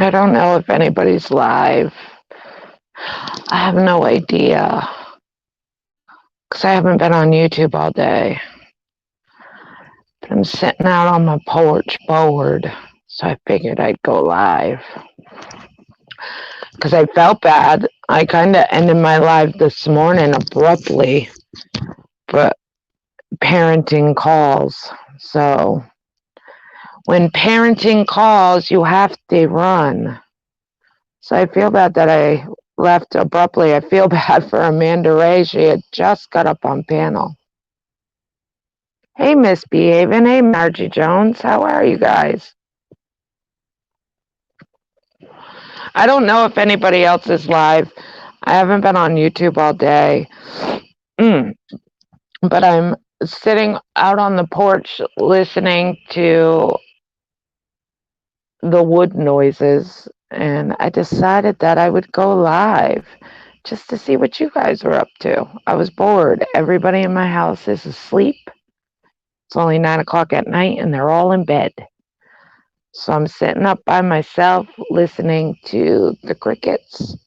I don't know if anybody's live. I have no idea because I haven't been on YouTube all day. But I'm sitting out on my porch bored, so I figured I'd go live because I felt bad. I kind of ended my live this morning abruptly, but parenting calls. So when parenting calls, you have to run. So I feel bad that I left abruptly. I feel bad for Amanda Ray. She had just got up on panel. Hey, Misbehaving. Hey, Margie Jones. How are you guys? I don't know if anybody else is live. I haven't been on YouTube all day. But I'm sitting out on the porch listening to the wood noises, and I decided that I would go live just to see what you guys were up to. I was bored. Everybody in my house is asleep. It's only 9 o'clock at night, and they're all in bed. So I'm sitting up by myself listening to the crickets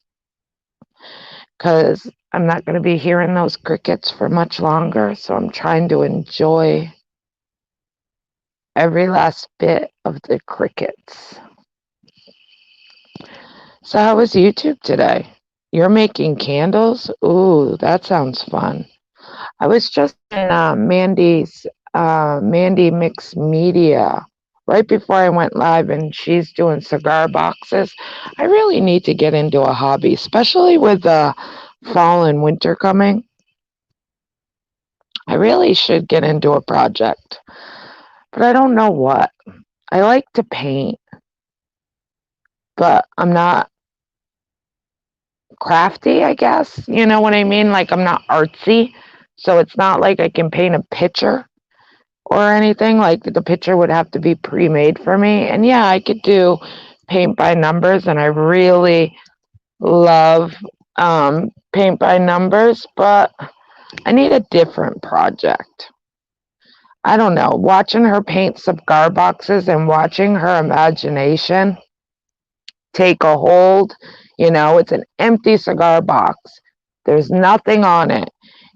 because I'm not going to be hearing those crickets for much longer. So I'm trying to enjoy every last bit of the crickets. So how was YouTube today? You're making candles? Ooh, that sounds fun. I was just in Mandy Mix Media right before I went live, and she's doing cigar boxes. I really need to get into a hobby, especially with the fall and winter coming. I really should get into a project, but I don't know what. I like to paint, but I'm not crafty, I guess. You know what I mean? Like, I'm not artsy, so it's not like I can paint a picture or anything. Like, the picture would have to be pre-made for me. And yeah, I could do paint by numbers, and I really love paint by numbers, but I need a different project. I don't know. Watching her paint cigar boxes and watching her imagination take a hold, it's an empty cigar box. There's nothing on it.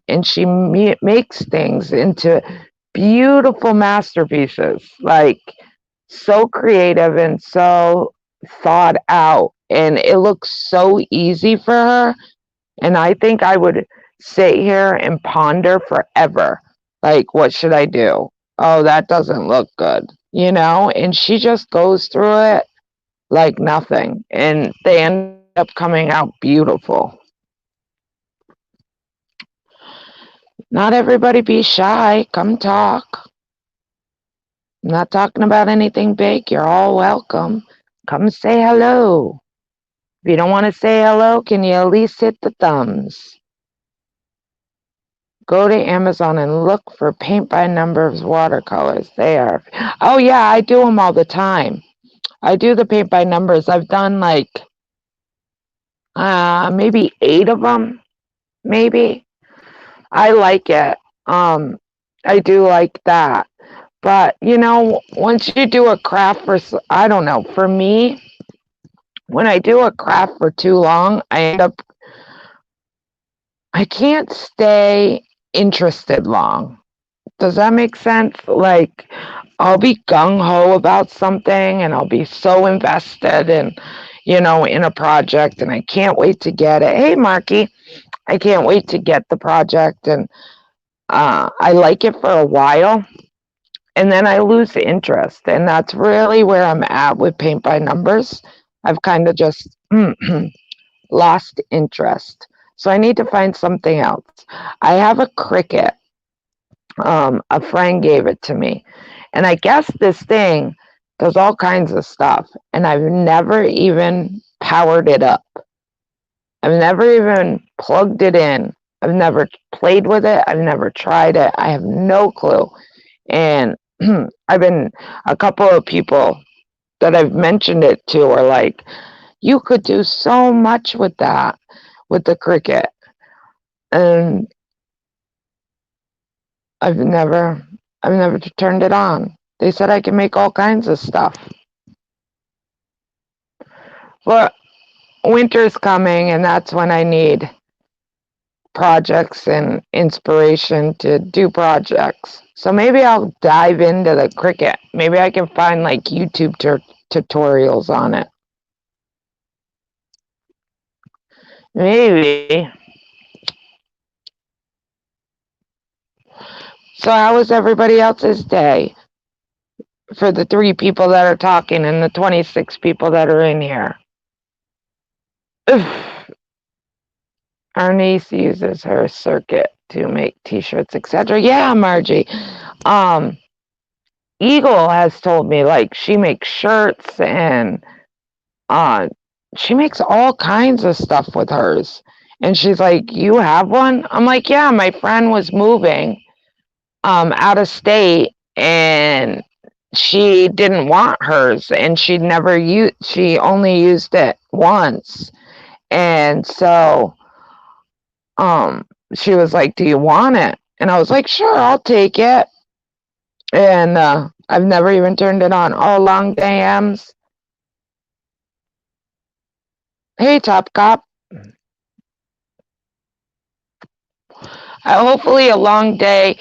And she makes things into beautiful masterpieces, like so creative and so thought out. And it looks so easy for her. And I think I would sit here and ponder forever. Like, what should I do? Oh, that doesn't look good, And she just goes through it like nothing. And they end up coming out beautiful. Not everybody be shy. Come talk. I'm not talking about anything big. You're all welcome. Come say hello. If you don't want to say hello, can you at least hit the thumbs? Go to Amazon and look for paint by numbers watercolors. They are. Oh, yeah, I do them all the time. I do the paint by numbers. I've done like maybe 8 of them. Maybe. I like it. I do like that. But, once you do a craft for, I don't know, for me, when I do a craft for too long, I can't stay interested long. Does that make sense? Like, I'll be gung-ho about something and I'll be so invested in a project, and I can't wait to get it. Hey, Marky, I can't wait to get the project, and I like it for a while, and then I lose interest. And that's really where I'm at with paint by numbers. I've kind of just lost interest. So I need to find something else. I have a Cricut. A friend gave it to me. And I guess this thing does all kinds of stuff. And I've never even powered it up. I've never even plugged it in. I've never played with it. I've never tried it. I have no clue. And a couple of people that I've mentioned it to are like, you could do so much with that, with the Cricut. And I've never turned it on. They said I can make all kinds of stuff. But winter's coming, and that's when I need projects and inspiration to do projects. So maybe I'll dive into the cricket. Maybe I can find like YouTube tutorials on it. Maybe. So how was everybody else's day? For the 3 people that are talking and the 26 people that are in here. Our niece uses her circuit to make t-shirts, etc. Yeah, Margie. Um, Eagle has told me like she makes shirts and uh she makes all kinds of stuff with hers. And she's like, "You have one?" I'm like, "Yeah, my friend was moving out of state and she didn't want hers and she only used it once. And so she was like, "Do you want it?" And I was like, "Sure, I'll take it." And I've never even turned it on. Oh, long day, M's. Hey, Top Cop. Hopefully a long day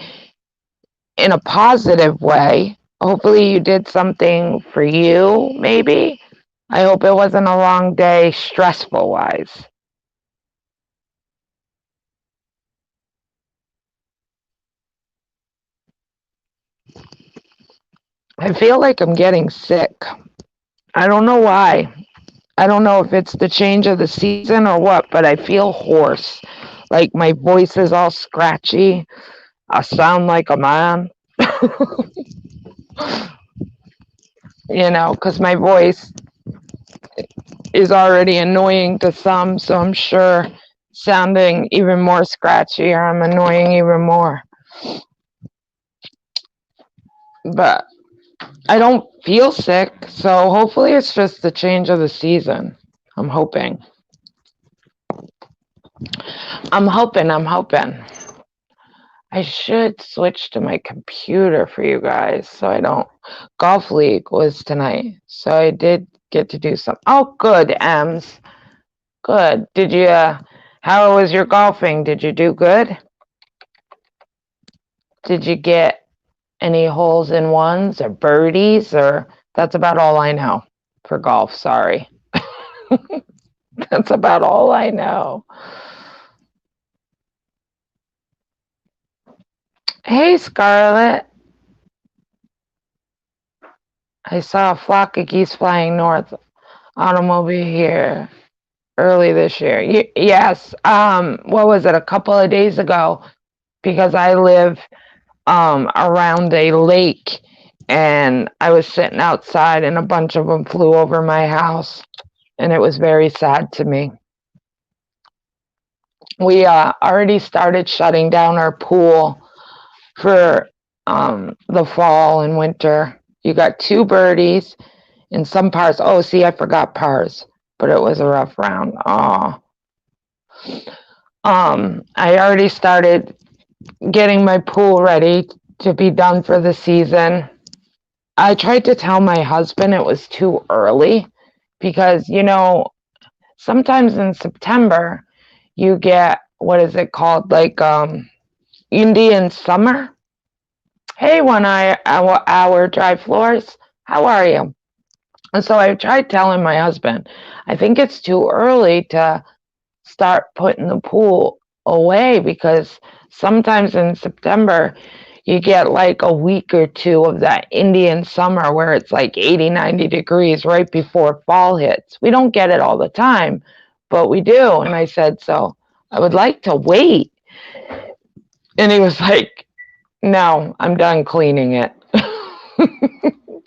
in a positive way. Hopefully you did something for you, maybe. I hope it wasn't a long day stressful wise. I feel like I'm getting sick. I don't know why. I don't know if it's the change of the season or what, but I feel hoarse. Like my voice is all scratchy. I sound like a man, because my voice is already annoying to some, so I'm sure sounding even more scratchy, I'm annoying even more. But I don't feel sick, so hopefully it's just the change of the season. I'm hoping. I'm hoping. I should switch to my computer for you guys so I don't. Golf League was tonight, so I did get to do some. Oh, good, Ems. Good. Did you, how was your golfing? Did you do good? Did you get any holes in ones or birdies? Or that's about all I know for golf. Sorry. That's about all I know. Hey, Scarlett. I saw a flock of geese flying north. Automobile here early this year. Yes. What was it? A couple of days ago, because I live around a lake, and I was sitting outside, and a bunch of them flew over my house, and it was very sad to me. We already started shutting down our pool for the fall and winter. You got 2 birdies in some parts. Oh, see, I forgot pars, but it was a rough round. Oh, I already started getting my pool ready to be done for the season. I tried to tell my husband it was too early because, sometimes in September you get, what is it called? Like Indian summer. Hey, hour dry floors. How are you? And so I tried telling my husband, I think it's too early to start putting the pool away because sometimes in September you get like a week or two of that Indian summer where it's like 80, 90 degrees right before fall hits. We don't get it all the time, but we do. And I said, so I would like to wait. And he was like, no, I'm done cleaning it.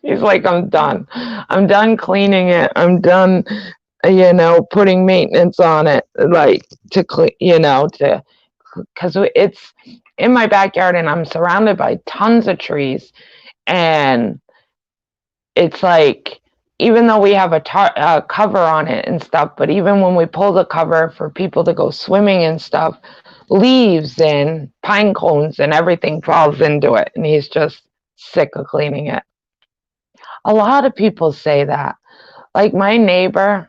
He's like, I'm done. I'm done cleaning it. I'm done, putting maintenance on it, like to clean, because it's in my backyard and I'm surrounded by tons of trees. And it's like, even though we have a cover on it and stuff, but even when we pull the cover for people to go swimming and stuff, leaves and pine cones and everything falls into it. And he's just sick of cleaning it. A lot of people say that. Like my neighbor,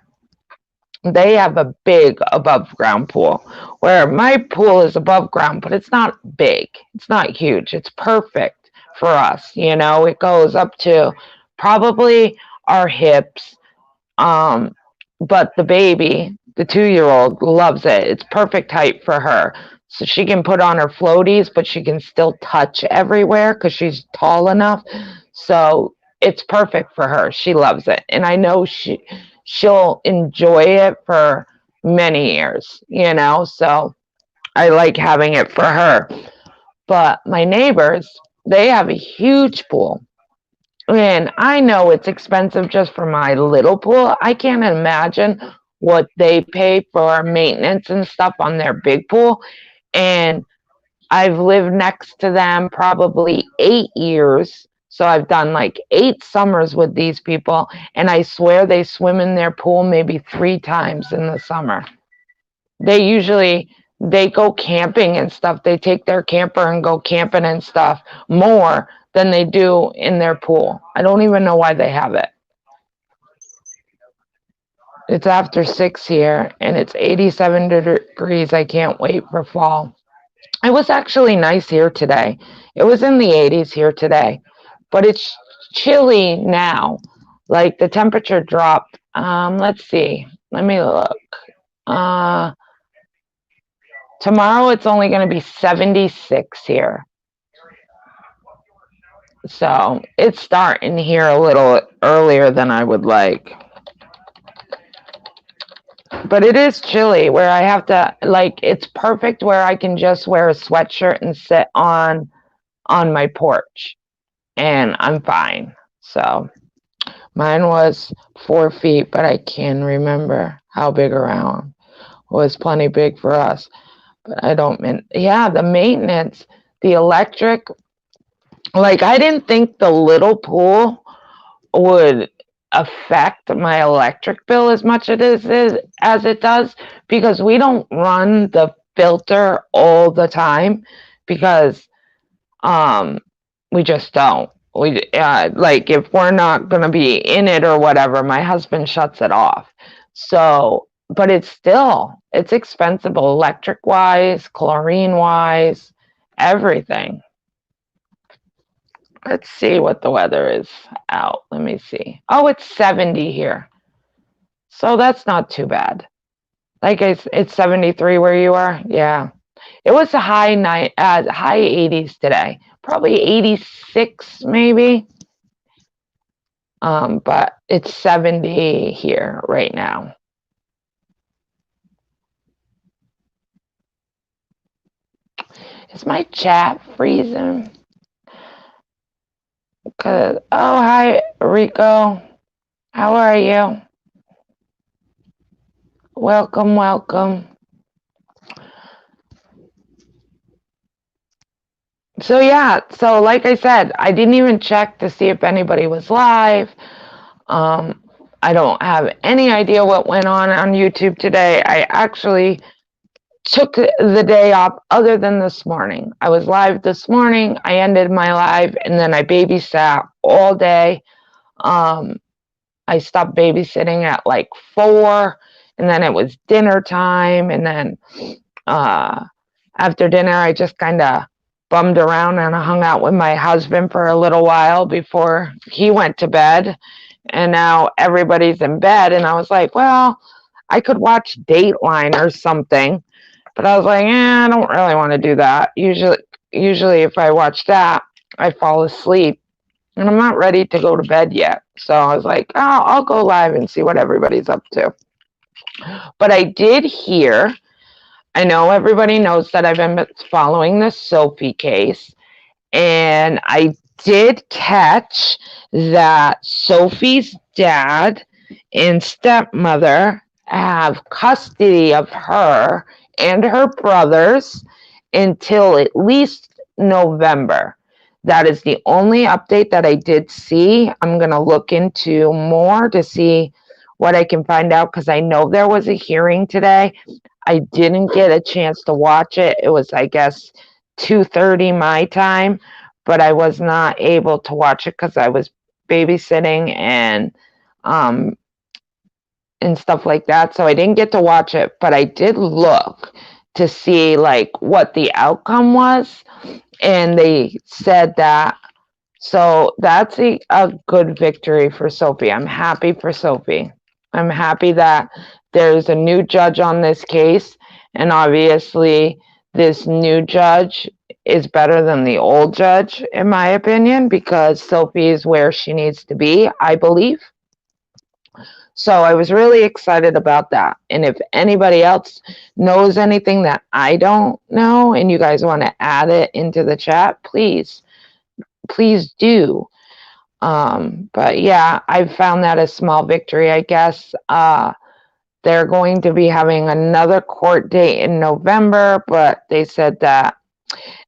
They have a big above ground pool, where my pool is above ground, but it's not big. It's not huge. It's perfect for us. It goes up to probably our hips. Um, but the baby, the 2-year old, loves it. It's perfect height for her. So she can put on her floaties, but she can still touch everywhere because she's tall enough. So it's perfect for her. She loves it. And I know she'll enjoy it for many years. So I like having it for her. But my neighbors, they have a huge pool. And I know it's expensive just for my little pool. I can't imagine what they pay for maintenance and stuff on their big pool. And I've lived next to them probably 8 years. So I've done like 8 summers with these people. And I swear they swim in their pool maybe 3 times in the summer. They go camping and stuff. They take their camper and go camping and stuff more than they do in their pool. I don't even know why they have it. It's after 6 here and it's 87 degrees. I can't wait for fall. It was actually nice here today. It was in the 80s here today, but it's chilly now. Like the temperature dropped. Let's see. Let me look. Uh, Tomorrow it's only going to be 76 here. So it's starting here a little earlier than I would like. But it is chilly where I have to, like, it's perfect where I can just wear a sweatshirt and sit on my porch and I'm fine. So mine was 4 feet, but I can remember how big around was plenty big for us. But I don't mean, yeah, the maintenance, the electric, like I didn't think the little pool would affect my electric bill as much as it does because we don't run the filter all the time because um we just don't. We like if we're not going to be in it or whatever, my husband shuts it off. So, but it's expensive electric wise, chlorine wise, everything. Let's see what the weather is out. Let me see. Oh, it's 70 here. So that's not too bad. Like it's 73 where you are. Yeah. It was a high 80s today. Probably 86 maybe. But it's 70 here right now. Is my chat freezing? Oh, hi, Rico. How are you? Welcome, welcome. So yeah, so like I said, I didn't even check to see if anybody was live. I don't have any idea what went on YouTube today. I actually took the day off other than this morning. I was live this morning. I ended my live and then I babysat all day. I stopped babysitting at like 4 and then it was dinner time and then after dinner I just kind of bummed around and I hung out with my husband for a little while before he went to bed. And now everybody's in bed and I was like, well, I could watch Dateline or something. But I was like, I don't really want to do that. Usually if I watch that, I fall asleep and I'm not ready to go to bed yet. So I was like, I'll go live and see what everybody's up to. But I did hear, I know everybody knows that I've been following the Sophie case, and I did catch that Sophie's dad and stepmother have custody of her and her brothers until at least November. That is the only update that I did see. I'm going to look into more to see what I can find out because I know there was a hearing today. I didn't get a chance to watch it. It was, I guess, 2:30 my time, but I was not able to watch it because I was babysitting and and stuff like that. So I didn't get to watch it, but I did look to see like what the outcome was. And they said that, so that's a good victory for Sophie. I'm happy for Sophie. I'm happy that there's a new judge on this case, and obviously this new judge is better than the old judge, in my opinion, because Sophie is where she needs to be, I believe. So I was really excited about that. And if anybody else knows anything that I don't know and you guys want to add it into the chat, please do. But yeah, I found that a small victory, I guess. They're going to be having another court date in November, but they said that.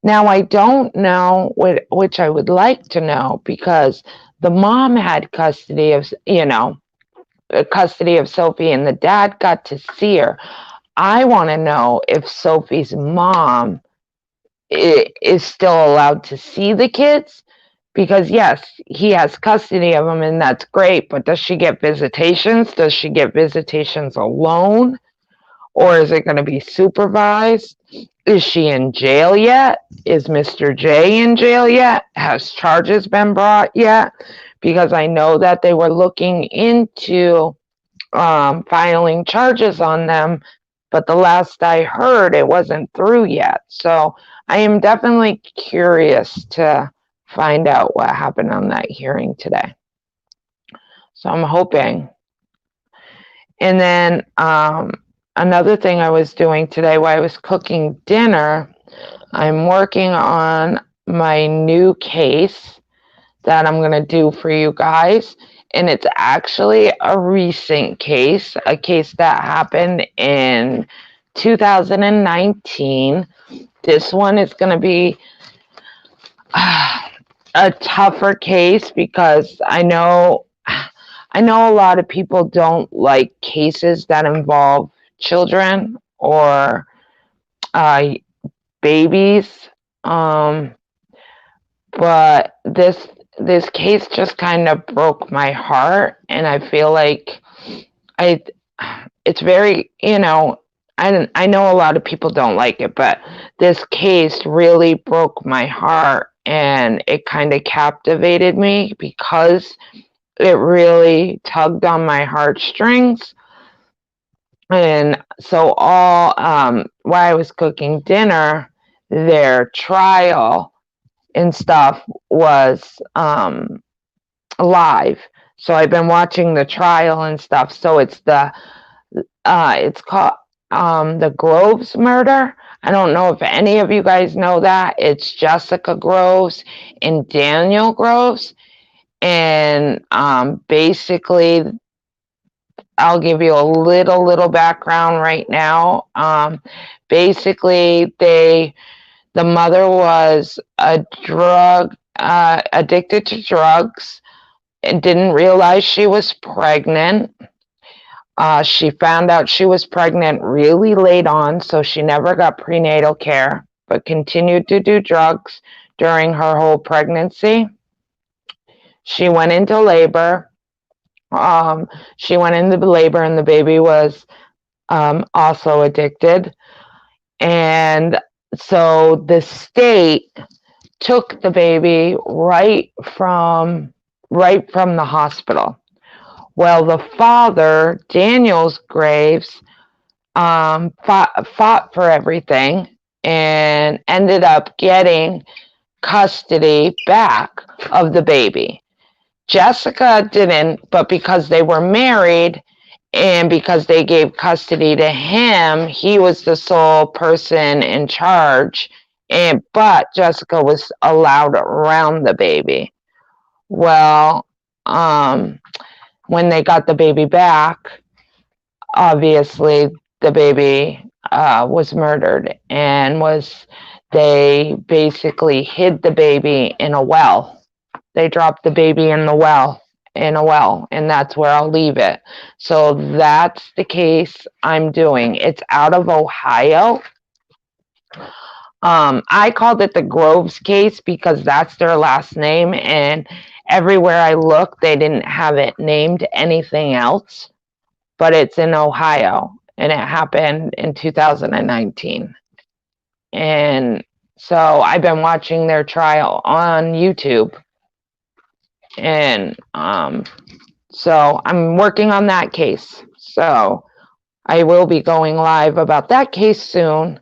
Now, I don't know, which I would like to know, because the mom had custody of, custody of Sophie, and the dad got to see her. I want to know if Sophie's mom is still allowed to see the kids, because yes, he has custody of them and that's great, but does she get visitations? Does she get visitations alone, or is it going to be supervised? Is she in jail yet? Is Mr. J in jail yet? Has charges been brought yet? Because I know that they were looking into filing charges on them, but the last I heard, it wasn't through yet. So I am definitely curious to find out what happened on that hearing today. So I'm hoping. And then another thing I was doing today while I was cooking dinner, I'm working on my new case that I'm going to do for you guys. And it's actually a recent case, a case that happened in 2019. This one is going to be a tougher case because I know a lot of people don't like cases that involve children or babies. But this case just kind of broke my heart, and I feel like it's very, I know a lot of people don't like it, but this case really broke my heart, and it kind of captivated me because it really tugged on my heartstrings. And so while I was cooking dinner, their trial and stuff was live. So I've been watching the trial and stuff. So it's called the Groves murder. I don't know if any of you guys know that. It's Jessica Groves and Daniel Groves. And basically, I'll give you a little background right now. Basically, the mother was addicted to drugs and didn't realize she was pregnant. She found out she was pregnant really late on, so she never got prenatal care, but continued to do drugs during her whole pregnancy. She went into labor. And the baby was also addicted. And so the state took the baby right from the hospital. Well, the father, Daniel's Graves, fought for everything and ended up getting custody back of the baby. Jessica didn't, but because they were married and because they gave custody to him, he was the sole person in charge. But Jessica was allowed around the baby. Well, when they got the baby back, obviously the baby was murdered, and they basically hid the baby in a well. They dropped the baby in a well, and that's where I'll leave it. So that's the case I'm doing. It's out of Ohio. I called it the Groves case because that's their last name, and everywhere I looked, they didn't have it named anything else. but it's in Ohio, and it happened in 2019. And so I've been watching their trial on YouTube, and so I'm working on that case. So I will be going live about that case soon.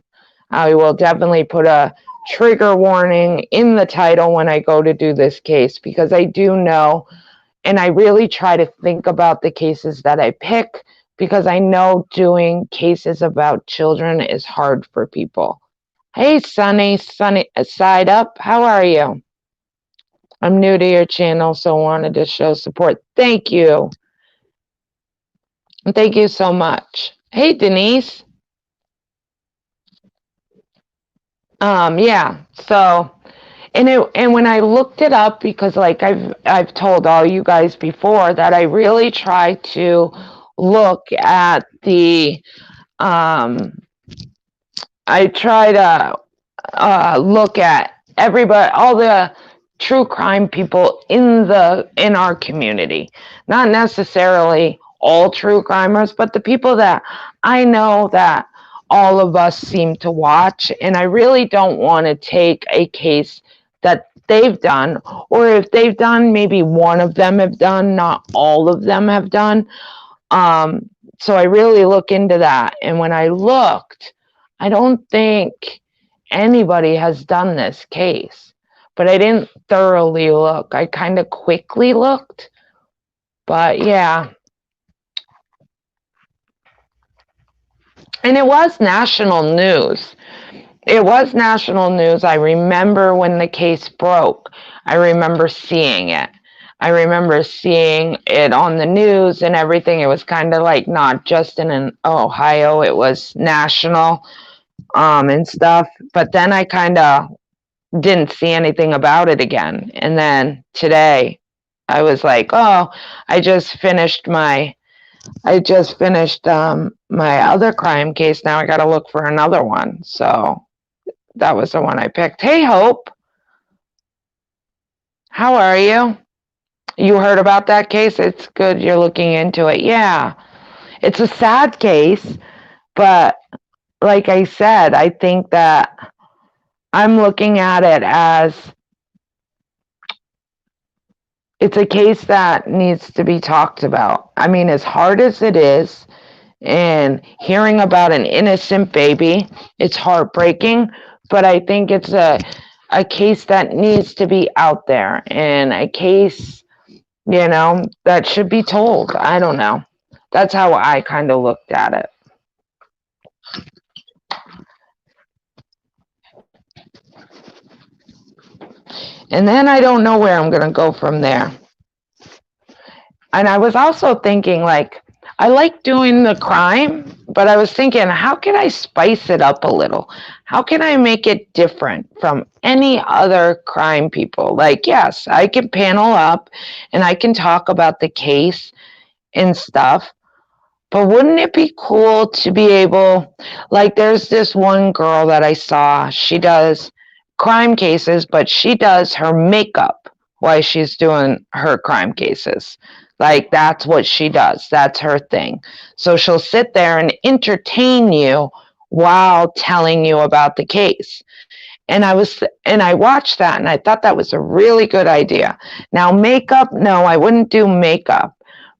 I will definitely put a trigger warning in the title when I go to do this case, because I do know, and I really try to think about the cases that I pick, because I know doing cases about children is hard for people. Hey, Sunny, side up, how are you? I'm new to your channel, so wanted to show support. Thank you. Thank you so much. Hey, Denise. Yeah. So, and when I looked it up, because like I've told all you guys before that I really try to look at the I try to look at everybody, all the true crime people in our community, not necessarily all true crimers, but the people that I know that all of us seem to watch. And I really don't want to take a case that they've done, or if they've done, maybe one of them have done, not all of them have done. So I really look into that. And when I looked, I don't think anybody has done this case, but I didn't thoroughly look. I kind of quickly looked, but yeah. And it was national news. It was national news. I remember when the case broke. I remember seeing it. I remember seeing it on the news and everything. It was kind of like not just in Ohio, it was national and stuff. But then I kind of didn't see anything about it again. And then today I was like, oh, I just finished my my other crime case. Now I got to look for another one. So that was the one I picked. Hey, Hope. How are you? You heard about that case? It's good you're looking into it. Yeah. It's a sad case, but like I said, I think that I'm looking at it as it's a case that needs to be talked about. I mean, as hard as it is, and hearing about an innocent baby, it's heartbreaking, but I think it's a case that needs to be out there, and a case, that should be told. I don't know. That's how I kind of looked at it. And then I don't know where I'm going to go from there. And I was also thinking, like, I like doing the crime, but I was thinking, how can I spice it up a little? How can I make it different from any other crime people? Like, yes, I can panel up and I can talk about the case and stuff, but wouldn't it be cool to be able, like, there's this one girl that I saw, she does crime cases, but she does her makeup while she's doing her crime cases. Like, that's what she does. That's her thing. So she'll sit there and entertain you while telling you about the case. And I watched that and I thought that was a really good idea. Now, makeup, no, I wouldn't do makeup,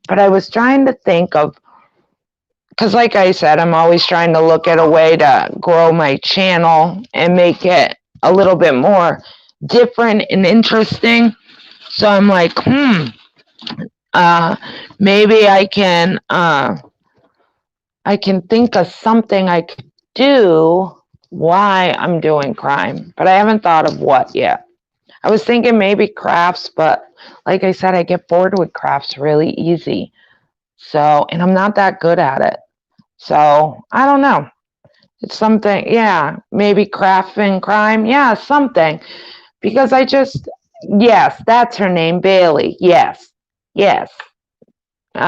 but I was trying to think of, because like I said, I'm always trying to look at a way to grow my channel and make it a little bit more different and interesting. So I'm like, maybe I can think of something I could do while I'm doing crime, but I haven't thought of what yet. I was thinking maybe crafts, but like I said, I get bored with crafts really easy. So, and I'm not that good at it. So I don't know. It's something, yeah, maybe crafting crime. Yeah, something. Because yes, that's her name, Bailey. Yes. So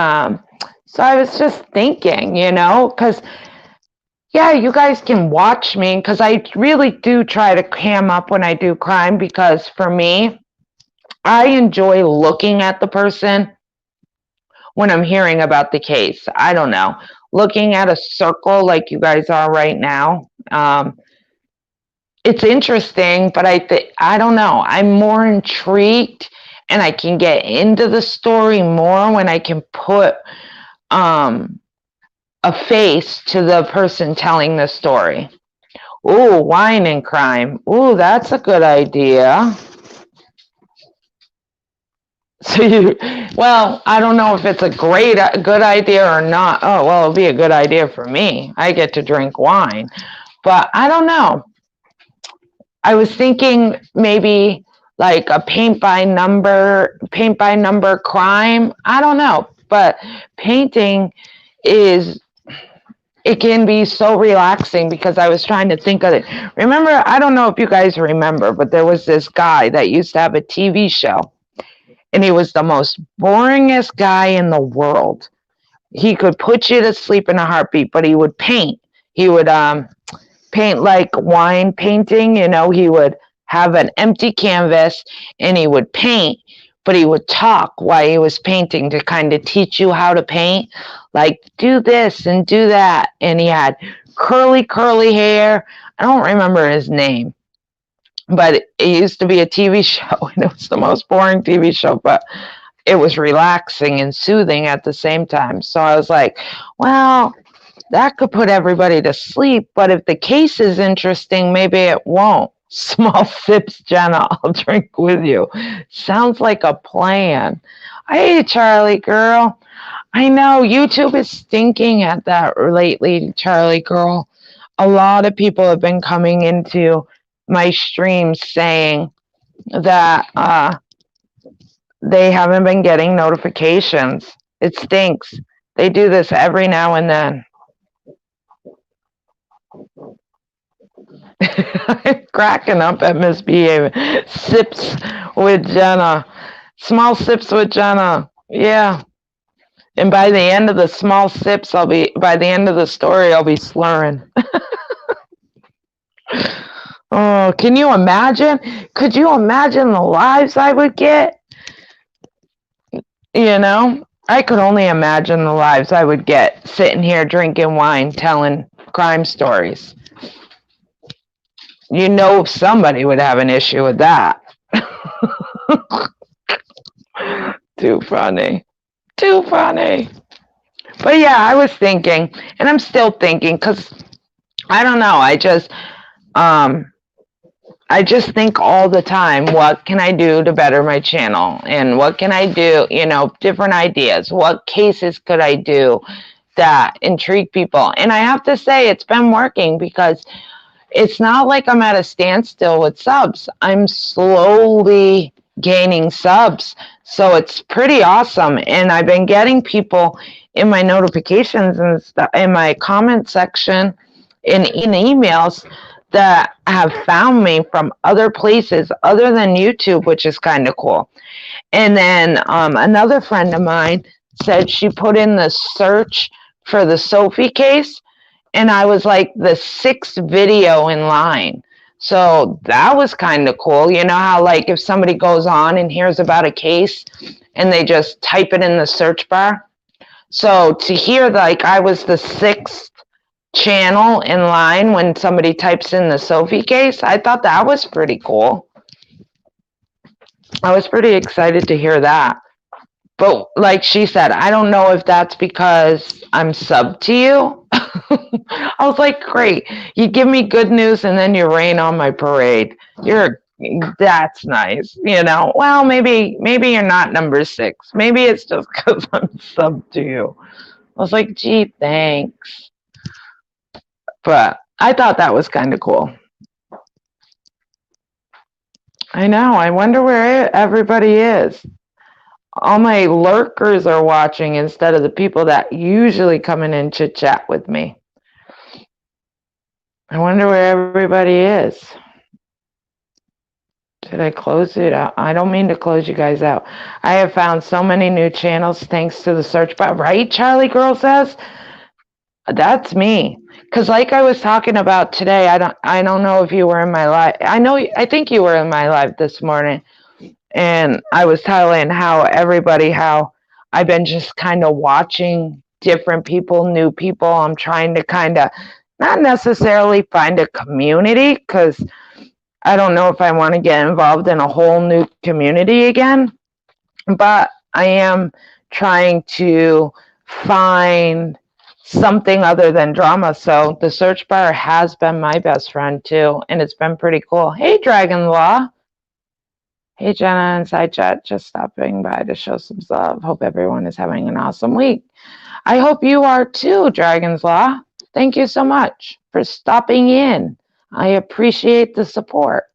I was just thinking, because, yeah, you guys can watch me, because I really do try to cam up when I do crime, because for me, I enjoy looking at the person when I'm hearing about the case. I don't know. Looking at a circle like you guys are right now, it's interesting, but I don't know. I'm more intrigued, and I can get into the story more when I can put um, a face to the person telling the story. Ooh, wine and crime. Ooh, that's a good idea. So well, I don't know if it's a good idea or not. Oh, well, it'll be a good idea for me. I get to drink wine, but I don't know. I was thinking maybe like a paint by number crime. I don't know, but painting is it can be so relaxing because I was trying to think of it. Remember, I don't know if you guys remember, but there was this guy that used to have a TV show, and he was the most boringest guy in the world. He could put you to sleep in a heartbeat, but he would paint. He would paint like wine painting. He would have an empty canvas and he would paint, but he would talk while he was painting to kind of teach you how to paint, like do this and do that. And he had curly hair. I don't remember his name, but it used to be a TV show, and it was the most boring TV show, but it was relaxing and soothing at the same time. So I was like, well, that could put everybody to sleep, but if the case is interesting, maybe it won't. Small sips, Jenna. I'll drink with you. Sounds like a plan. Hey, Charlie girl. I know YouTube is stinking at that lately, Charlie girl. A lot of people have been coming into my streams saying that they haven't been getting notifications. It stinks. They do this every now and then. Cracking up at misbehaving. Sips with Jenna. Small sips with Jenna. Yeah. And by the end of the small sips, by the end of the story, I'll be slurring. Oh, can you imagine? Could you imagine the lives I would get? I could only imagine the lives I would get sitting here drinking wine, telling crime stories. Somebody would have an issue with that. Too funny. Too funny. But yeah, I was thinking, and I'm still thinking, because I don't know, I just think all the time, what can I do to better my channel? And what can I do, different ideas. What cases could I do that intrigue people? And I have to say, it's been working, because it's not like I'm at a standstill with subs. I'm slowly gaining subs. So it's pretty awesome. And I've been getting people in my notifications and stuff, in my comment section, in emails, that have found me from other places other than YouTube, which is kind of cool. And then another friend of mine said she put in the search for the Sophie case, and I was like the 6th video in line. So that was kind of cool. You know how, like, if somebody goes on and hears about a case and they just type it in the search bar? So to hear, like, I was the 6th channel in line when somebody types in the Sophie case, I thought that was pretty cool. I was pretty excited to hear that. But like she said, I don't know if that's because I'm subbed to you. I was like, great. You give me good news and then you rain on my parade. That's nice. Well, maybe you're not number 6. Maybe it's just because I'm subbed to you. I was like, gee, thanks. But I thought that was kind of cool. I know. I wonder where everybody is. All my lurkers are watching instead of the people that usually come in and chit chat with me. I wonder where everybody is. Did I close it out? I don't mean to close you guys out. I have found so many new channels thanks to the search bar. Right, Charlie Girl says? That's me. Because like I was talking about today, I don't know if you were in my live. I think you were in my live this morning. And I was telling how I've been just kind of watching different people, new people. I'm trying to kind of not necessarily find a community, because I don't know if I want to get involved in a whole new community again, but I am trying to find something other than drama. So the search bar has been my best friend too, and it's been pretty cool. Hey, Dragon Law. Hey, Jenna and Side Chat, just stopping by to show some love. Hope everyone is having an awesome week. I hope you are too, Dragon's Law. Thank you so much for stopping in. I appreciate the support.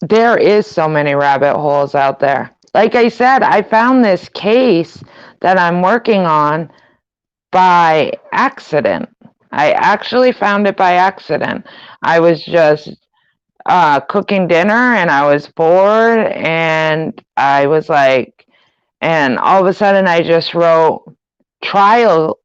There is so many rabbit holes out there. Like I said, I found this case that I'm working on by accident. I actually found it by accident. I was just cooking dinner and I was bored, and I was like, and all of a sudden I just wrote trials,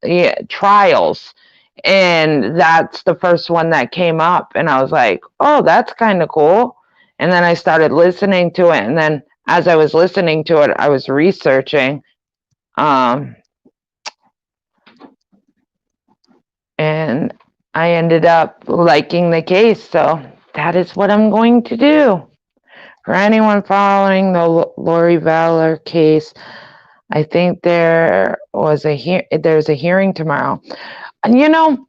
and that's the first one that came up, and I was like, oh, that's kind of cool. And then I started listening to it, and then as I was listening to it, I was researching, and I ended up liking the case. So that is what I'm going to do. For anyone following the Lori Valor case, I think there's a hearing tomorrow. And you know,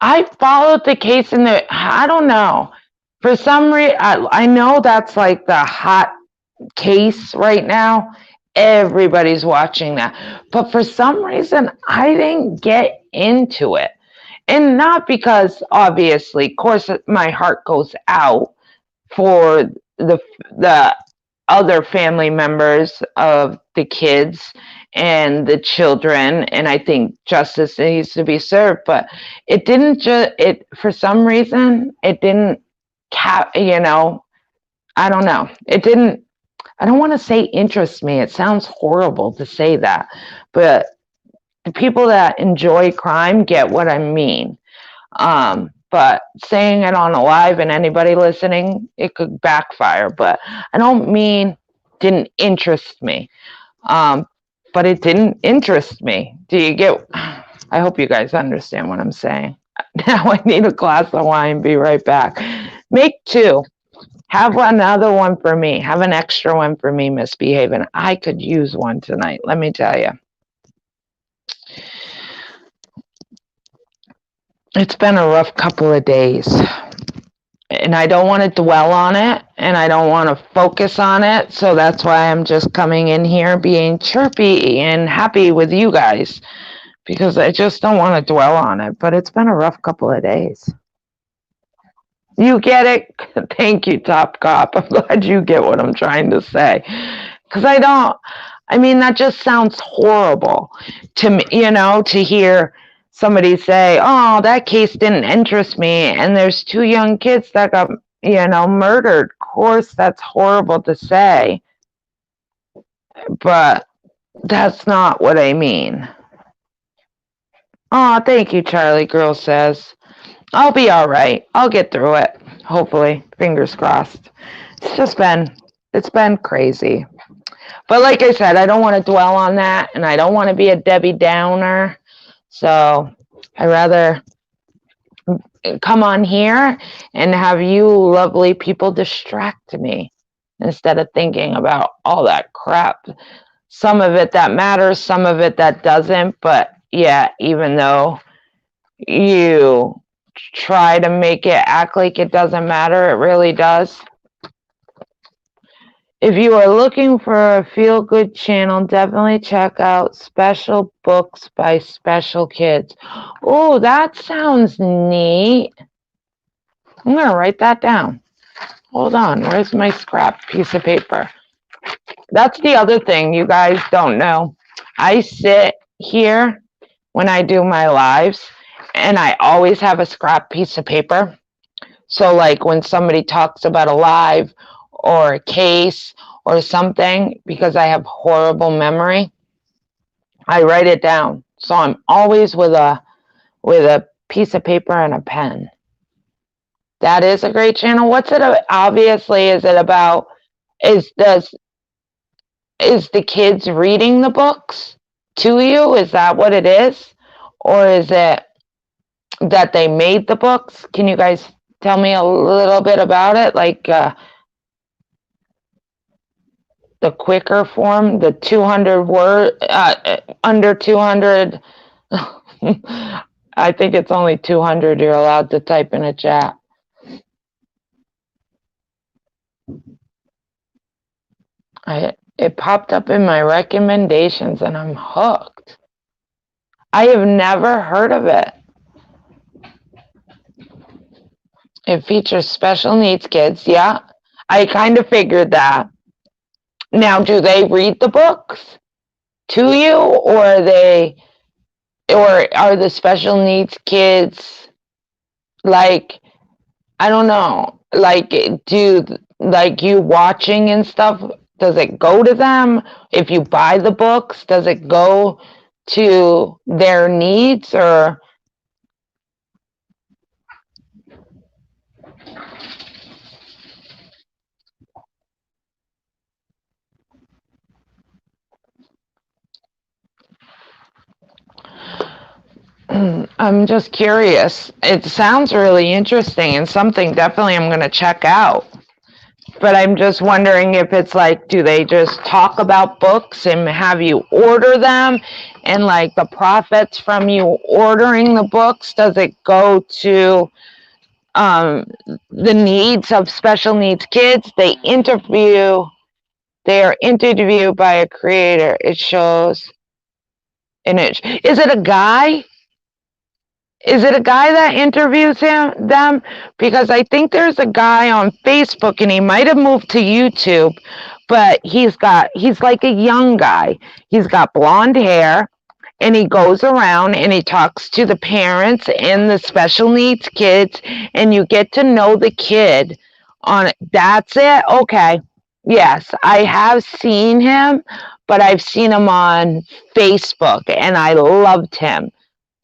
I followed the case I don't know. For some reason, I know that's like the hot case right now. Everybody's watching that. But for some reason, I didn't get into it. And not because, obviously, of course, my heart goes out for the other family members of the kids and the children, and I think justice needs to be served. But it didn't for some reason, it didn't I don't know. It didn't, I don't want to say interest me. It sounds horrible to say that, but the people that enjoy crime get what I mean. But saying it on a live and anybody listening, it could backfire. But I don't mean didn't interest me. But it didn't interest me. Do you get? I hope you guys understand what I'm saying. Now I need a glass of wine. Be right back. Make two. Have another one for me. Have an extra one for me, Misbehaving. I could use one tonight, let me tell you. It's been a rough couple of days. And I don't want to dwell on it, and I don't want to focus on it. So that's why I'm just coming in here being chirpy and happy with you guys, because I just don't want to dwell on it. But it's been a rough couple of days. You get it? Thank you, Top Cop. I'm glad you get what I'm trying to say. Because that just sounds horrible to me, to hear somebody say, oh, that case didn't interest me, and there's two young kids that got, murdered. Of course, that's horrible to say, but that's not what I mean. Oh, thank you, Charlie Girl says. I'll be all right. I'll get through it. Hopefully. Fingers crossed. It's been crazy. But like I said, I don't want to dwell on that, and I don't want to be a Debbie Downer. So I'd rather come on here and have you lovely people distract me instead of thinking about all that crap. Some of it that matters, some of it that doesn't. But yeah, even though you try to make it act like it doesn't matter, it really does. If you are looking for a feel-good channel, definitely check out Special Books by Special Kids. Oh, that sounds neat. I'm going to write that down. Hold on. Where's my scrap piece of paper? That's the other thing you guys don't know. I sit here when I do my lives, and I always have a scrap piece of paper. So like when somebody talks about a live or a case or something, because I have horrible memory, I write it down. So I'm always with a piece of paper and a pen. That is a great channel. What's it? Obviously, is it about? Is does is the kids reading the books to you? Is that what it is, or is it that they made the books? Can you guys tell me a little bit about it? Like the quicker form, the 200 word, under 200. I think it's only 200 you're allowed to type in a chat. It popped up in my recommendations and I'm hooked. I have never heard of it. It features special needs kids. Yeah, I kind of figured that. Now, do they read the books to you, or are the special needs kids like, I don't know, like, do like you watching and stuff, does it go to them? If you buy the books, does it go to their needs, or I'm just curious. It sounds really interesting and something definitely I'm going to check out. But I'm just wondering if it's like, do they just talk about books and have you order them? And like the profits from you ordering the books, does it go to the needs of special needs kids? They are interviewed by a creator. It shows an itch. Is it a guy? Is it a guy that interviews them? Because I think there's a guy on Facebook and he might have moved to YouTube, but he's like a young guy. He's got blonde hair and he goes around and he talks to the parents and the special needs kids, and you get to know the kid on it. That's it? Okay. Yes, I have seen him, but I've seen him on Facebook and I loved him.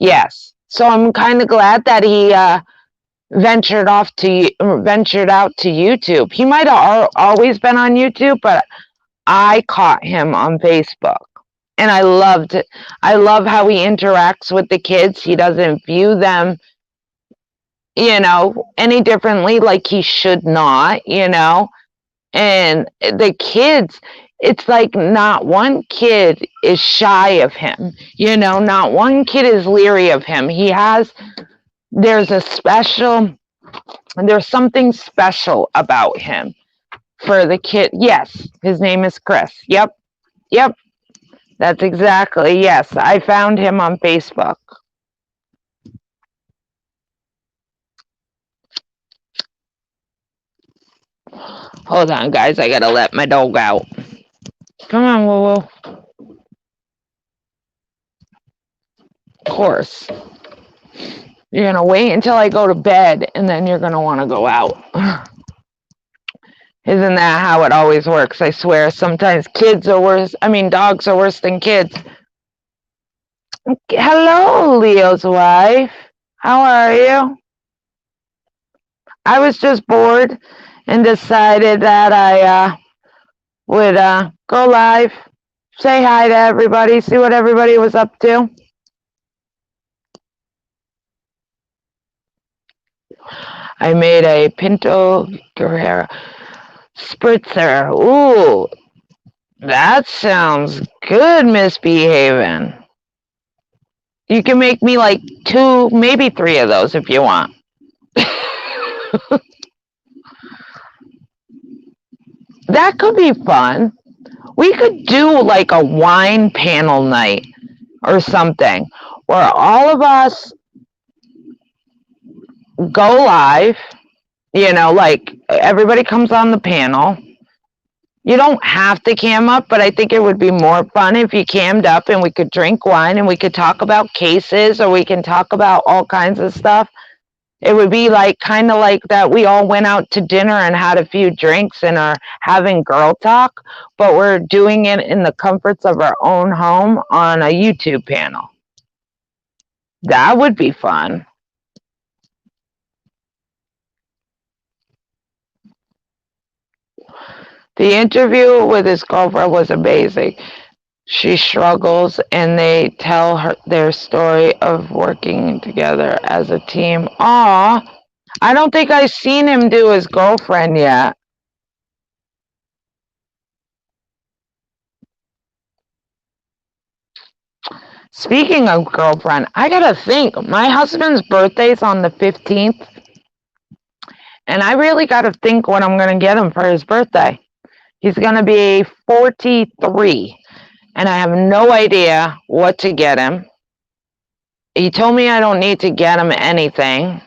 Yes. So I'm kind of glad that he ventured out to YouTube. He might have always been on YouTube, but I caught him on Facebook. And I loved it. I love how he interacts with the kids. He doesn't view them, any differently, like he should not. And the kids, it's like not one kid is shy of him, not one kid is leery of him. There's something special about him for the kid. Yes, his name is Chris. Yep. That's exactly, yes. I found him on Facebook. Hold on, guys. I gotta let my dog out. Come on, Woo Woo. Of course. You're gonna wait until I go to bed and then you're gonna want to go out. Isn't that how it always works? I swear, sometimes dogs are worse than kids. Hello, Leo's wife. How are you? I was just bored and decided that I would go live, say hi to everybody, see what everybody was up to. I made a Pinto Guerrero spritzer. Ooh, that sounds good, Misbehaving. You can make me like 2, maybe 3 of those if you want. That could be fun. We could do like a wine panel night or something where all of us go live, like everybody comes on the panel. You don't have to cam up, but I think it would be more fun if you cammed up and we could drink wine and we could talk about cases, or we can talk about all kinds of stuff. It would be like kind of like that we all went out to dinner and had a few drinks and are having girl talk, but we're doing it in the comforts of our own home on a YouTube panel. That would be fun. The interview with his girlfriend was amazing. She struggles and they tell her their story of working together as a team. Aw, I don't think I've seen him do his girlfriend yet. Speaking of girlfriend, I gotta think. My husband's birthday's on the 15th, and I really gotta think what I'm gonna get him for his birthday. He's gonna be 43, and I have no idea what to get him. He told me I don't need to get him anything.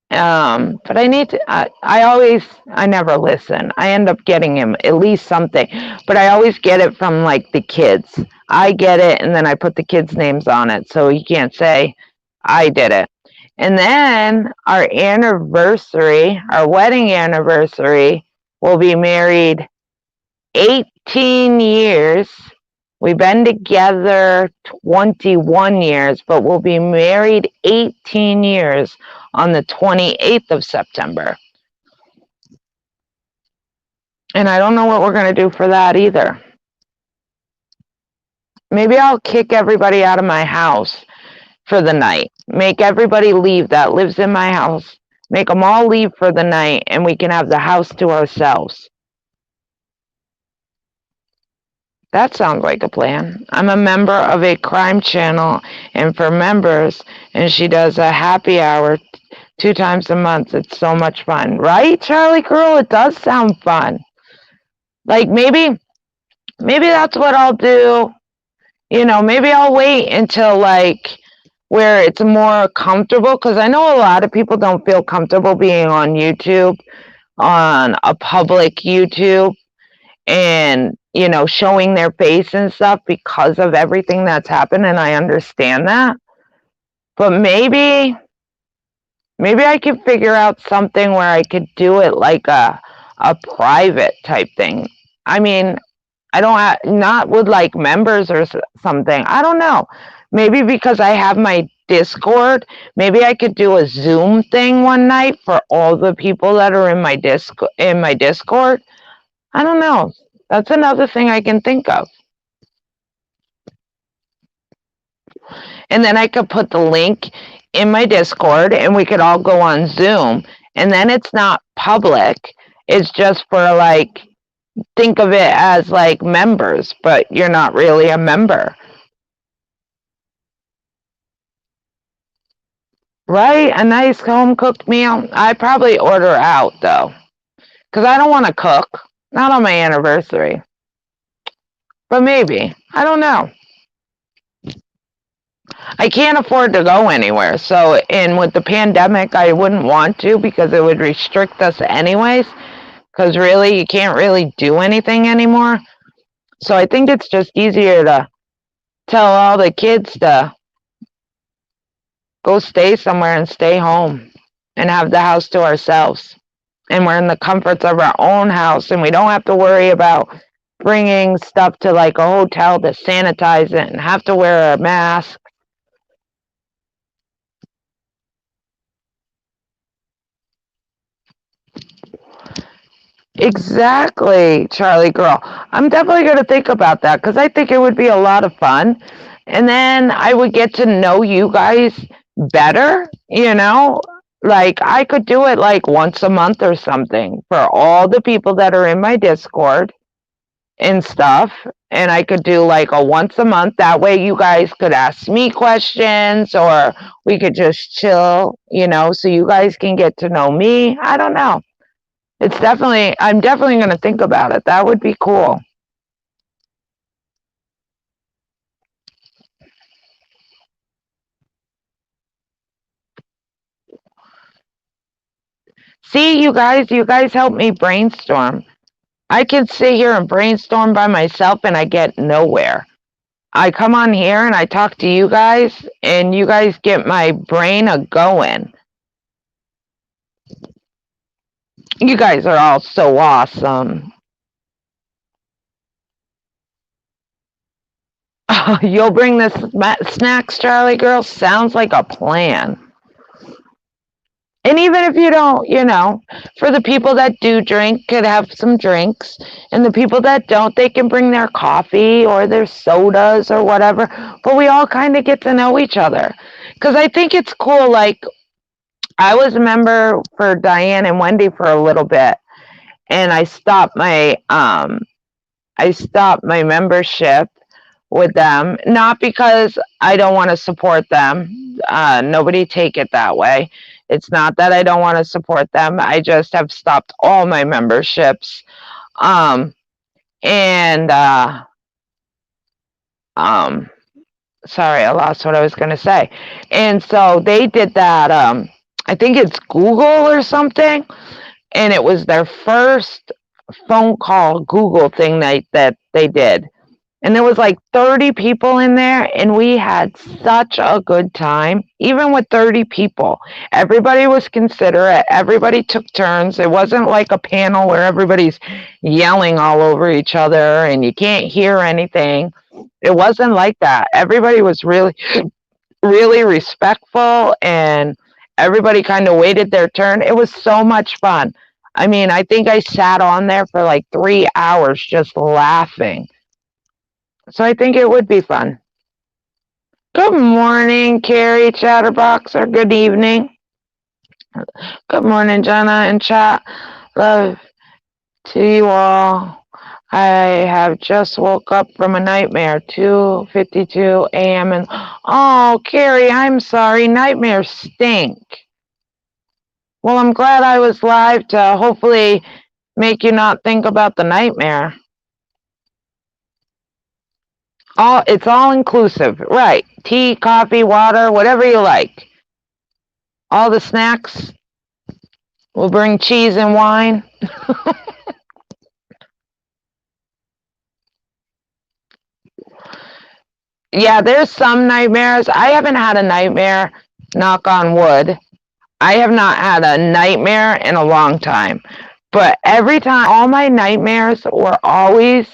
But I need to, I never listen. I end up getting him at least something, but I always get it from like the kids. I get it and then I put the kids' names on it. So you can't say I did it. And then our anniversary, our wedding anniversary, will be married 18 years. We've been together 21 years, but we'll be married 18 years on the 28th of September. And I don't know what we're going to do for that either. Maybe I'll kick everybody out of my house for the night. Make everybody leave that lives in my house. Make them all leave for the night and we can have the house to ourselves. That sounds like a plan. I'm a member of a crime channel, and for members, and she does a happy hour 2 times a month. It's so much fun. Right, Charlie Girl? It does sound fun. Like maybe that's what I'll do. You know, maybe I'll wait until like where it's more comfortable, because I know a lot of people don't feel comfortable being on YouTube, on a public YouTube, and you know, showing their face and stuff because of everything that's happened, and I understand that. But maybe I could figure out something where I could do it like a private type thing. I mean, I don't have, not with like members or something. I don't know. Maybe because I have my Discord, maybe I could do a Zoom thing one night for all the people that are in my Discord. I don't know. That's another thing I can think of. And then I could put the link in my Discord and we could all go on Zoom. And then it's not public. It's just for like, think of it as like members, but you're not really a member. Right? A nice home cooked meal. I probably order out though, because I don't want to cook. Not on my anniversary. But maybe. I don't know. I can't afford to go anywhere. So, and with the pandemic, I wouldn't want to because it would restrict us anyways. Because really, you can't really do anything anymore. So I think it's just easier to tell all the kids to go stay somewhere and stay home and have the house to ourselves. And we're in the comforts of our own house and we don't have to worry about bringing stuff to like a hotel to sanitize it and have to wear a mask. Exactly, Charlie Girl. I'm definitely going to think about that because I think it would be a lot of fun. And then I would get to know you guys better, you know? Like I could do it like once a month or something for all the people that are in my Discord and stuff. And I could do like a once a month. That way you guys could ask me questions or we could just chill, you know, so you guys can get to know me. I don't know. I'm definitely going to think about it. That would be cool. See, you guys help me brainstorm. I can sit here and brainstorm by myself and I get nowhere. I come on here and I talk to you guys and you guys get my brain a going. You guys are all so awesome. You'll bring the snacks, Charlie Girl? Sounds like a plan. And even if you don't, for the people that do drink, could have some drinks. And the people that don't, they can bring their coffee or their sodas or whatever. But we all kind of get to know each other. Because I think it's cool. Like, I was a member for Diane and Wendy for a little bit. And I stopped my membership with them, not because I don't want to support them. Nobody take it that way. It's not that I don't want to support them. I just have stopped all my memberships. Um, and sorry, I lost what I was going to say. And so they did that. I think it's Google or something, and it was their first phone call Google thing that they did. And there was like 30 people in there, and we had such a good time, even with 30 people. Everybody was considerate. Everybody took turns. It wasn't like a panel where everybody's yelling all over each other and you can't hear anything. It wasn't like that. Everybody was really, really respectful, and everybody kind of waited their turn. It was so much fun. I mean, I think I sat on there for like 3 hours just laughing. So I think it would be fun. Good morning, Carrie Chatterbox, or good evening. Good morning, Jenna and chat. Love to you all. I have just woke up from a nightmare, 2:52 a.m. And oh, Carrie, I'm sorry. Nightmares stink. Well, I'm glad I was live to hopefully make you not think about the nightmare. It's all inclusive, right? Tea, coffee, water, whatever you like. All the snacks. We'll bring cheese and wine. Yeah, there's some nightmares. I haven't had a nightmare, knock on wood. I have not had a nightmare in a long time. But every time, all my nightmares were always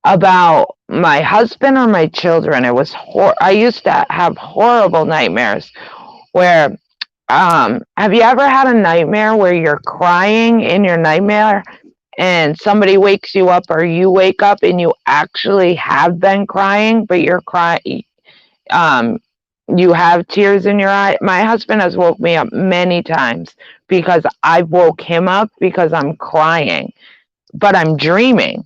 about my husband or my children. It was I used to have horrible nightmares where have you ever had a nightmare where you're crying in your nightmare and somebody wakes you up, or you wake up and you actually have been crying, but you're crying, you have tears in your eye? My husband has woke me up many times because I woke him up because I'm crying, but I'm dreaming.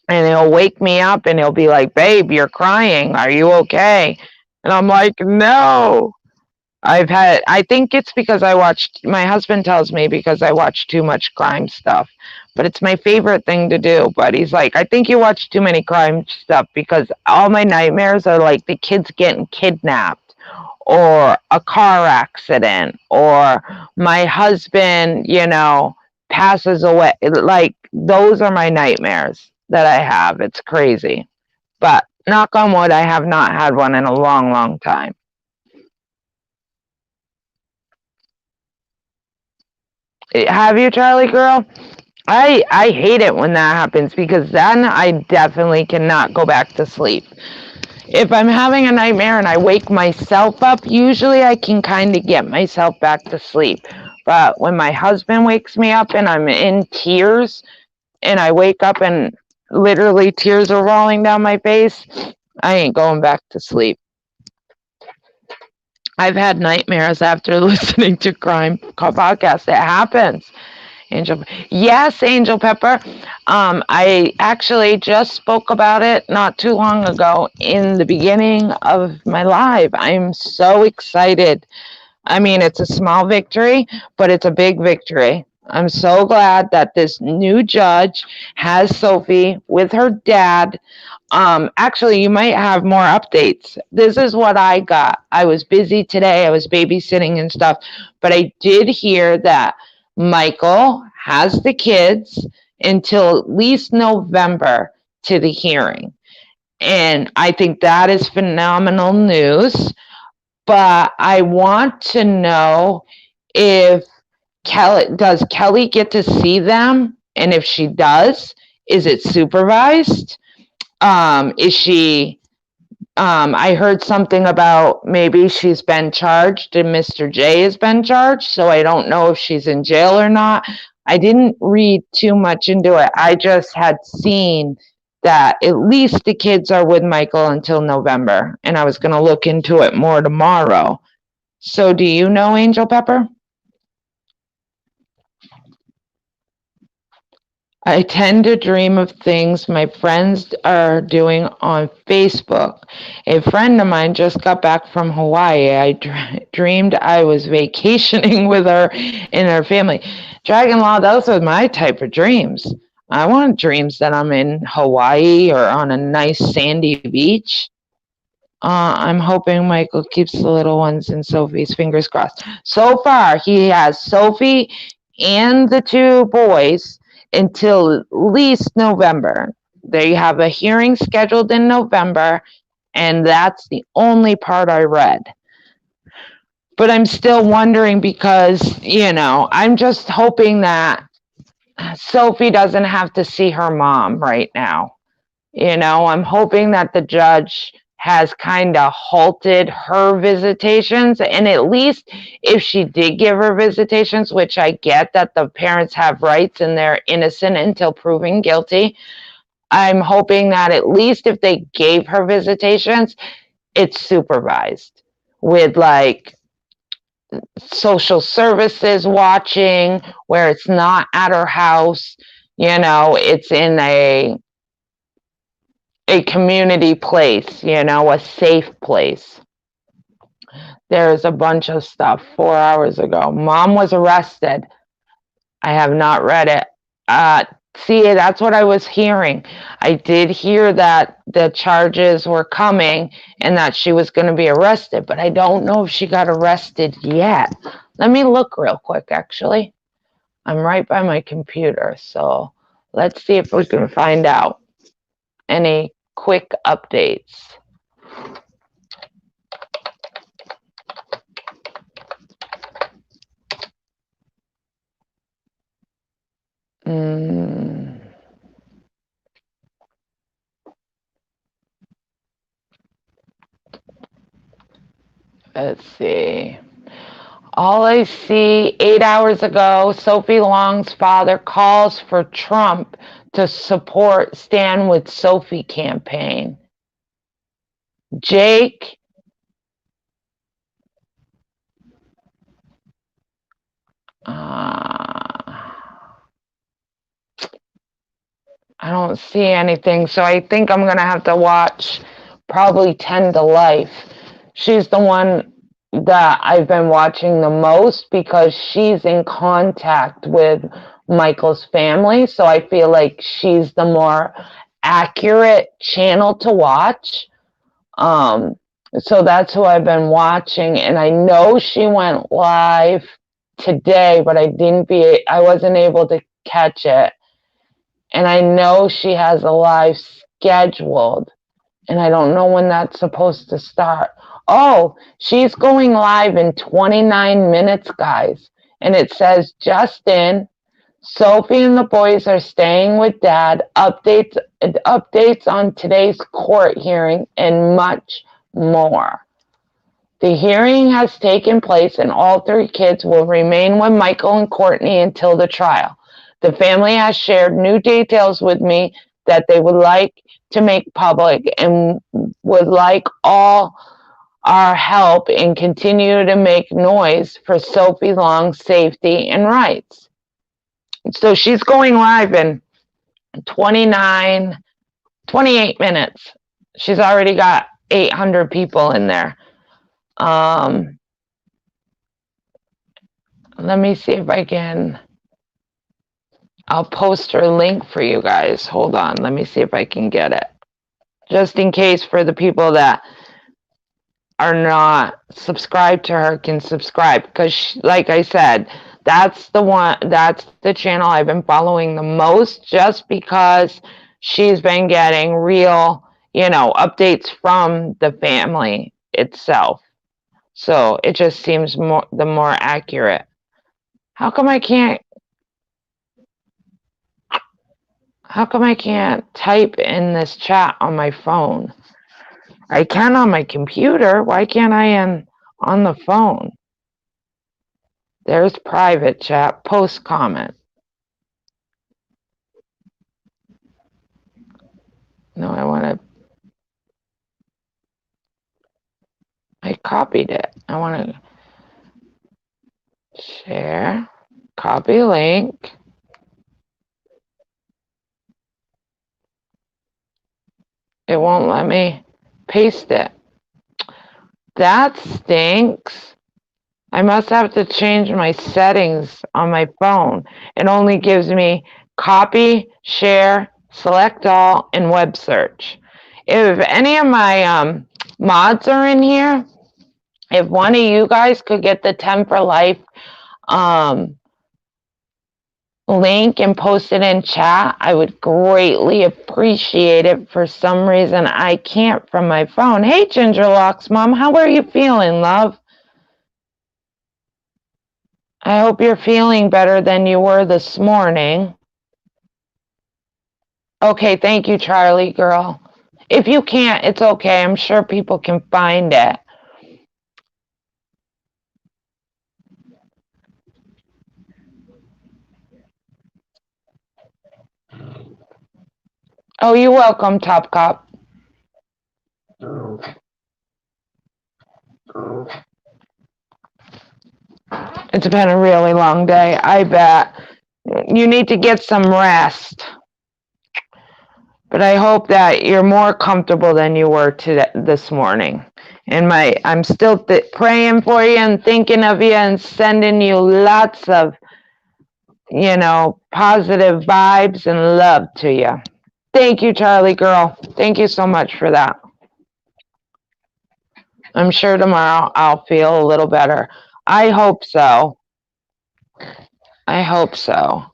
And he'll wake me up and he'll be like, babe, you're crying. Are you okay? And I'm like, no. I think it's because my husband tells me because I watch too much crime stuff, but it's my favorite thing to do. But he's like, I think you watch too many crime stuff, because all my nightmares are like the kids getting kidnapped, or a car accident, or my husband, passes away. Like, those are my nightmares that I have. It's crazy. But knock on wood, I have not had one in a long, long time. Have you, Charlie girl? I hate it when that happens, because then I definitely cannot go back to sleep. If I'm having a nightmare and I wake myself up, usually I can kind of get myself back to sleep. But when my husband wakes me up and I'm in tears, and I wake up and literally tears are rolling down my face, I ain't going back to sleep. I've had nightmares after listening to crime podcasts. It happens. Yes, Angel Pepper. I actually just spoke about it not too long ago in the beginning of my live. I'm so excited. I mean, it's a small victory, but it's a big victory. I'm so glad that this new judge has Sophie with her dad. Actually, you might have more updates. This is what I got. I was busy today. I was babysitting and stuff, but I did hear that Michael has the kids until at least November to the hearing. And I think that is phenomenal news. But I want to know if Kelly get to see them? And if she does, is it supervised? Is she I heard something about maybe she's been charged and Mr. J has been charged, so I don't know if she's in jail or not. I didn't read too much into it. I just had seen that at least the kids are with Michael until November, and I was going to look into it more tomorrow. So, do you know Angel Pepper? I tend to dream of things my friends are doing on Facebook. A friend of mine just got back from Hawaii. I dreamed I was vacationing with her and her family. Dragon Law, those are my type of dreams. I want dreams that I'm in Hawaii or on a nice sandy beach. I'm hoping Michael keeps the little ones and Sophie's fingers crossed. So far, he has Sophie and the two boys until at least November. They have a hearing scheduled in November, and that's the only part I read. But I'm still wondering because, I'm just hoping that Sophie doesn't have to see her mom right now. I'm hoping that the judge has kind of halted her visitations. And at least if she did give her visitations, which I get that the parents have rights and they're innocent until proven guilty, I'm hoping that at least if they gave her visitations, it's supervised with like social services watching, where it's not at her house. It's in a community place, a safe place. There's a bunch of stuff 4 hours ago. Mom was arrested. I have not read it. See, that's what I was hearing. I did hear that the charges were coming and that she was going to be arrested, but I don't know if she got arrested yet. Let me look real quick, actually. I'm right by my computer, so let's see if we can find out any quick updates. Let's see. All I see 8 hours ago, Sophie Long's father calls for Trump to support Stand With Sophie campaign. Jake I don't see anything, so I think I'm going to have to watch probably 10 to Life. She's the one that I've been watching the most because she's in contact with Michael's family, so I feel like she's the more accurate channel to watch. So that's who I've been watching, and I know she went live today, but I wasn't able to catch it. And I know she has a live scheduled, and I don't know when that's supposed to start. Oh, she's going live in 29 minutes, guys. And it says, just in, Sophie and the boys are staying with dad, updates on today's court hearing, and much more. The hearing has taken place, and all three kids will remain with Michael and Courtney until the trial. The family has shared new details with me that they would like to make public and would like all our help and continue to make noise for Sophie Long's safety and rights. So she's going live in 28 minutes. She's already got 800 people in there. Let me see if I can. I'll post her link for you guys. Hold on. Let me see if I can get it. Just in case for the people that are not subscribed to her can subscribe. Because, like I said, that's the channel I've been following the most just because she's been getting real, updates from the family itself. So it just seems the more accurate. How come I can't type in this chat on my phone? I can on my computer. Why can't I on the phone? There's private chat, post comment. No, I copied it. I want to share, copy link. It won't let me paste it. That stinks. I must have to change my settings on my phone. It only gives me copy, share, select all, and web search. If any of my mods are in here, if one of you guys could get the 10 for life link and post it in chat, I would greatly appreciate it. For some reason, I can't from my phone. Hey, Gingerlocks Mom, how are you feeling, love? I hope you're feeling better than you were this morning. Okay, thank you, Charlie girl. If you can't, it's okay. I'm sure people can find it. Oh, you're welcome, Top Cop. It's been a really long day, I bet. You need to get some rest. But I hope that you're more comfortable than you were this morning. And I'm still praying for you and thinking of you and sending you lots of, positive vibes and love to you. Thank you, Charlie girl. Thank you so much for that. I'm sure tomorrow I'll feel a little better. I hope so. I hope so.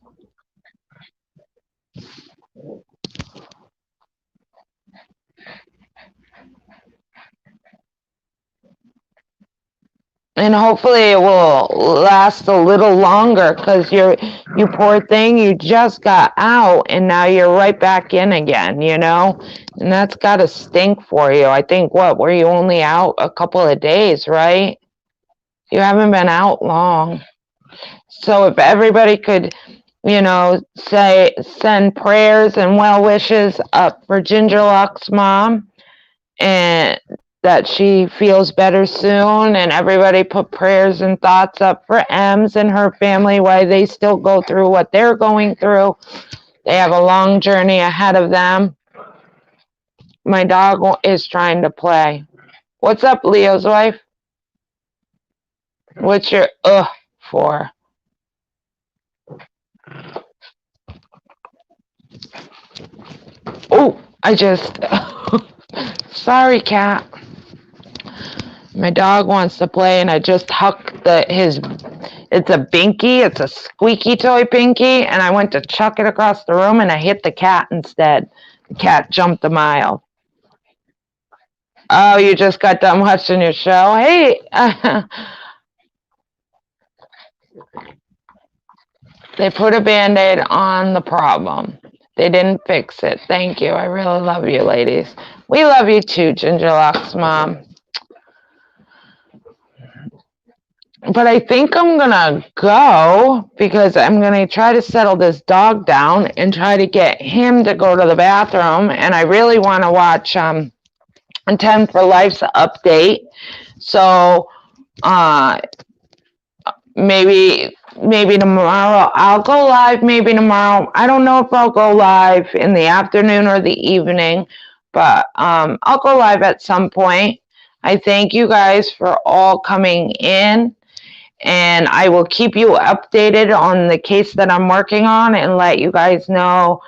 And hopefully it will last a little longer, because you poor thing, you just got out and now you're right back in again, and that's got to stink for you. I think, were you only out a couple of days, right? You haven't been out long. So if everybody could, send prayers and well wishes up for Gingerlocks Mom, and that she feels better soon, and everybody put prayers and thoughts up for Ems and her family while they still go through what they're going through. They have a long journey ahead of them. My dog is trying to play. What's up, Leo's wife? What's your for? Oh, I just sorry, cat. My dog wants to play, and I just hucked it's a binky, it's a squeaky toy binky, and I went to chuck it across the room, and I hit the cat instead. The cat jumped a mile. Oh, you just got done watching your show? Hey, they put a Band-Aid on the problem. They didn't fix it. Thank you. I really love you, ladies. We love you too, Gingerlocks Mom. But I think I'm gonna go, because I'm gonna try to settle this dog down and try to get him to go to the bathroom. And I really want to watch 10 for Life's update. So maybe tomorrow I'll go live. Maybe tomorrow. I don't know if I'll go live in the afternoon or the evening, but I'll go live at some point. I thank you guys for all coming in, and I will keep you updated on the case that I'm working on and let you guys know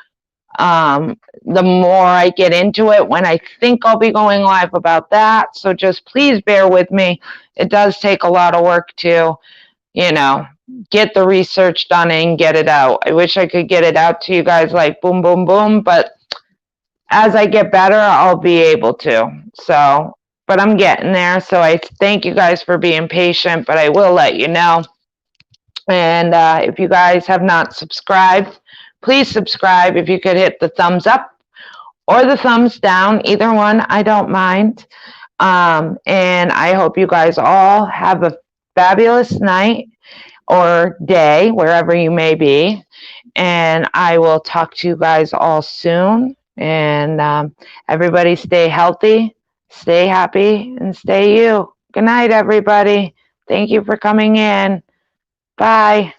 the more I get into it, when I think I'll be going live about that. So just please bear with me. It does take a lot of work to, get the research done and get it out. I wish I could get it out to you guys like boom, boom, boom, but as I get better, I'll be able to. So, but I'm getting there. So I thank you guys for being patient, but I will let you know. And if you guys have not subscribed, please subscribe. If you could hit the thumbs up or the thumbs down. Either one, I don't mind. And I hope you guys all have a fabulous night or day, wherever you may be. And I will talk to you guys all soon. And everybody stay healthy, stay happy, and stay you. Good night, everybody. Thank you for coming in. Bye.